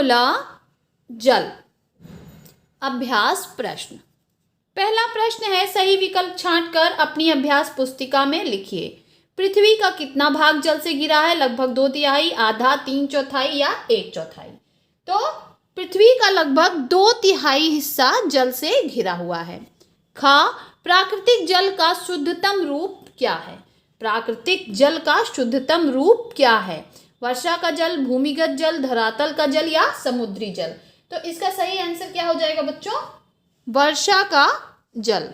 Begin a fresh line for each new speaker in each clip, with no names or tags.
खुला जल। अभ्यास प्रश्न। पहला प्रश्न है, सही विकल्प छांटकर अपनी अभ्यास पुस्तिका में लिखिए। पृथ्वी का कितना भाग जल से घिरा है? लगभग 2/3, आधा, 3/4 या 1/4। तो पृथ्वी का लगभग 2/3 हिस्सा जल से घिरा हुआ है। ख, प्राकृतिक जल का शुद्धतम रूप क्या है? प्राकृतिक जल का शुद्धतम रूप क्या है? वर्षा का जल, भूमिगत जल, धरातल का जल या समुद्री जल? तो इसका सही आंसर क्या हो जाएगा बच्चों? वर्षा का जल।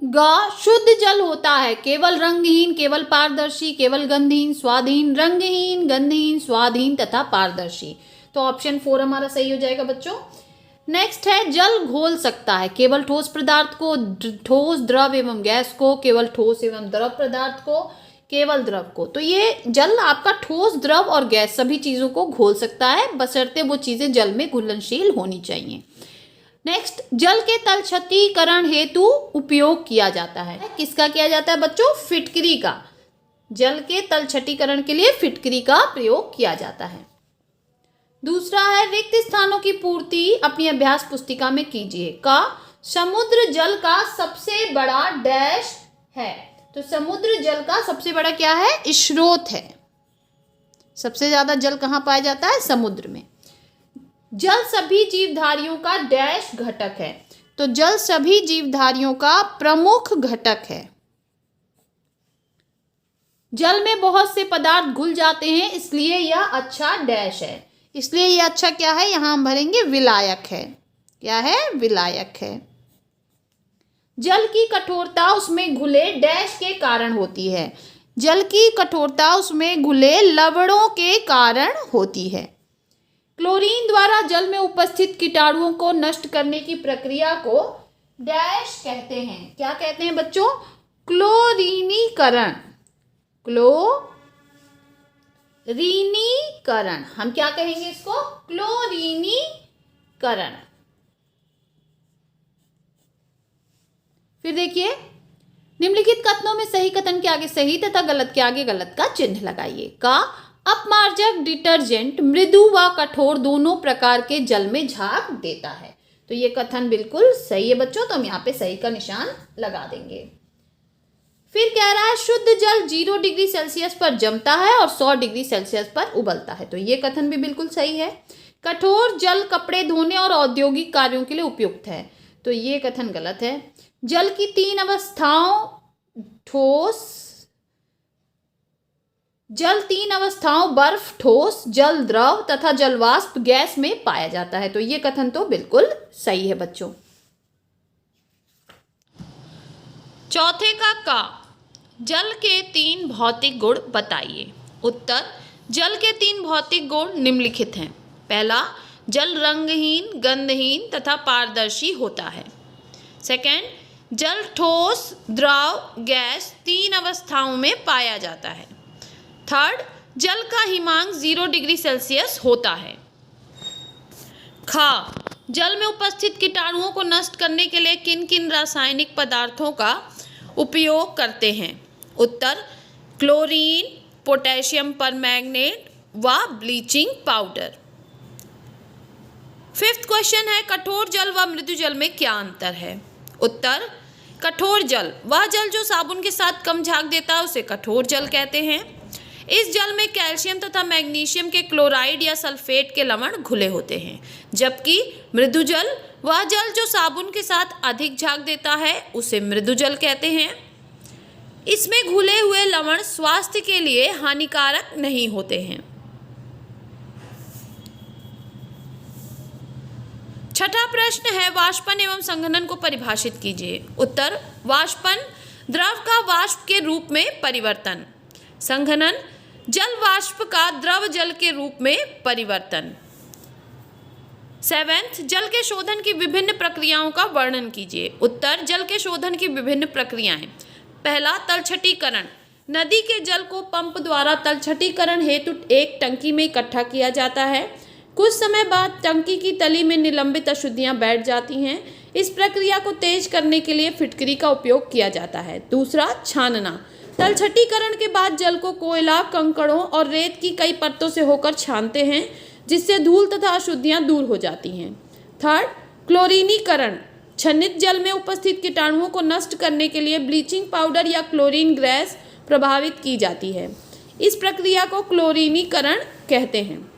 ग, शुद्ध जल होता है केवल रंगहीन, केवल पारदर्शी, केवल गंधहीन, स्वादहीन, रंगहीन, गंधहीन, स्वादहीन तथा पारदर्शी। तो ऑप्शन 4 हमारा सही हो जाएगा बच्चों। नेक्स्ट है, जल घोल सकता है केवल ठोस पदार्थ को, ठोस, द्रव एवं गैस को, केवल ठोस एवं द्रव पदार्थ को, केवल द्रव को। तो ये जल आपका ठोस, द्रव और गैस सभी चीजों को घोल सकता है, बशर्ते वो चीजें जल में घुलनशील होनी चाहिए। नेक्स्ट, जल के तलछटीकरण हेतु उपयोग किया जाता है। किसका किया जाता है बच्चों? फिटकरी का। जल के तलछटीकरण के लिए फिटकरी का प्रयोग किया जाता है। दूसरा है, रिक्त स्थानों की पूर्ति अपनी अभ्यास पुस्तिका में कीजिए। का, समुद्र जल का सबसे बड़ा डैश है। तो समुद्र जल का सबसे बड़ा क्या है? स्रोत है। सबसे ज्यादा जल कहाँ पाया जाता है? समुद्र में। जल सभी जीवधारियों का डैश घटक है। तो जल सभी जीवधारियों का प्रमुख घटक है। जल में बहुत से पदार्थ घुल जाते हैं, इसलिए यह अच्छा डैश है। इसलिए यह अच्छा क्या है? यहां हम भरेंगे विलायक है। क्या है? विलायक है। जल की कठोरता उसमें घुले डैश के कारण होती है। जल की कठोरता उसमें घुले लवणों के कारण होती है। क्लोरीन द्वारा जल में उपस्थित कीटाणुओं को नष्ट करने की प्रक्रिया को डैश कहते हैं। क्या कहते हैं बच्चों? क्लोरीनीकरण। क्लोरीनीकरण। हम क्या कहेंगे इसको? क्लोरीनीकरण। फिर देखिए, निम्नलिखित कथनों में सही कथन के आगे सही तथा गलत के आगे गलत का चिन्ह लगाइए। का, अपमार्जक डिटर्जेंट मृदु व कठोर दोनों प्रकार के जल में झाग देता है। तो ये कथन बिल्कुल सही है बच्चों, तो हम यहाँ पे सही का निशान लगा देंगे। फिर कह रहा है, शुद्ध जल 0 डिग्री सेल्सियस पर जमता है और 100 डिग्री सेल्सियस पर उबलता है। तो ये कथन भी बिल्कुल सही है। कठोर जल कपड़े धोने और औद्योगिक कार्यों के लिए उपयुक्त है। तो ये कथन गलत है। जल की 3 अवस्थाओं, ठोस, जल 3 अवस्थाओं बर्फ, ठोस, जल द्रव तथा जल वाष्प, गैस में पाया जाता है। तो ये कथन तो बिल्कुल सही है बच्चों। चौथे का, जल के 3 भौतिक गुण बताइए। उत्तर, जल के 3 भौतिक गुण निम्नलिखित हैं। पहला, जल रंगहीन, गंधहीन तथा पारदर्शी होता है। सेकंड, जल ठोस, द्रव, गैस 3 अवस्थाओं में पाया जाता है। थर्ड, जल का हिमांक 0 डिग्री सेल्सियस होता है। खा, जल में उपस्थित कीटाणुओं को नष्ट करने के लिए किन किन रासायनिक पदार्थों का उपयोग करते हैं। उत्तर, क्लोरीन, पोटेशियम परमैंगनेट व ब्लीचिंग पाउडर। फिफ्थ क्वेश्चन है, कठोर जल व मृदु जल में क्या अंतर है। उत्तर, कठोर जल वह जल जो साबुन के साथ कम झाग देता है उसे कठोर जल कहते हैं। इस जल में कैल्शियम तथा मैग्नीशियम के क्लोराइड या सल्फेट के लवण घुले होते हैं। जबकि मृदु जल वह जल जो साबुन के साथ अधिक झाग देता है उसे मृदु जल कहते हैं। इसमें घुले हुए लवण स्वास्थ्य के लिए हानिकारक नहीं होते हैं। छठा प्रश्न है, वाष्पन एवं संघनन को परिभाषित कीजिए। उत्तर, वाष्पन द्रव का वाष्प के रूप में परिवर्तन। संघनन जल वाष्प का द्रव जल के रूप में परिवर्तन। सेवेंथ, जल के शोधन की विभिन्न प्रक्रियाओं का वर्णन कीजिए। उत्तर, जल के शोधन की विभिन्न प्रक्रियाएं। पहला, तलछटीकरण। नदी के जल को पंप द्वारा तलछटीकरण हेतु एक टंकी में इकट्ठा किया जाता है। कुछ समय बाद टंकी की तली में निलंबित अशुद्धियां बैठ जाती हैं। इस प्रक्रिया को तेज करने के लिए फिटकरी का उपयोग किया जाता है। दूसरा, छानना। तलछटीकरण के बाद जल को कोयला, कंकड़ों और रेत की कई परतों से होकर छानते हैं। जिससे धूल तथा अशुद्धियां दूर हो जाती हैं। थर्ड, क्लोरीनीकरण, छन्नित जल में उपस्थित कीटाणुओं को नष्ट करने के लिए ब्लीचिंग पाउडर या क्लोरीन गैस प्रभावित की जाती है। इस प्रक्रिया को क्लोरीनीकरण कहते हैं।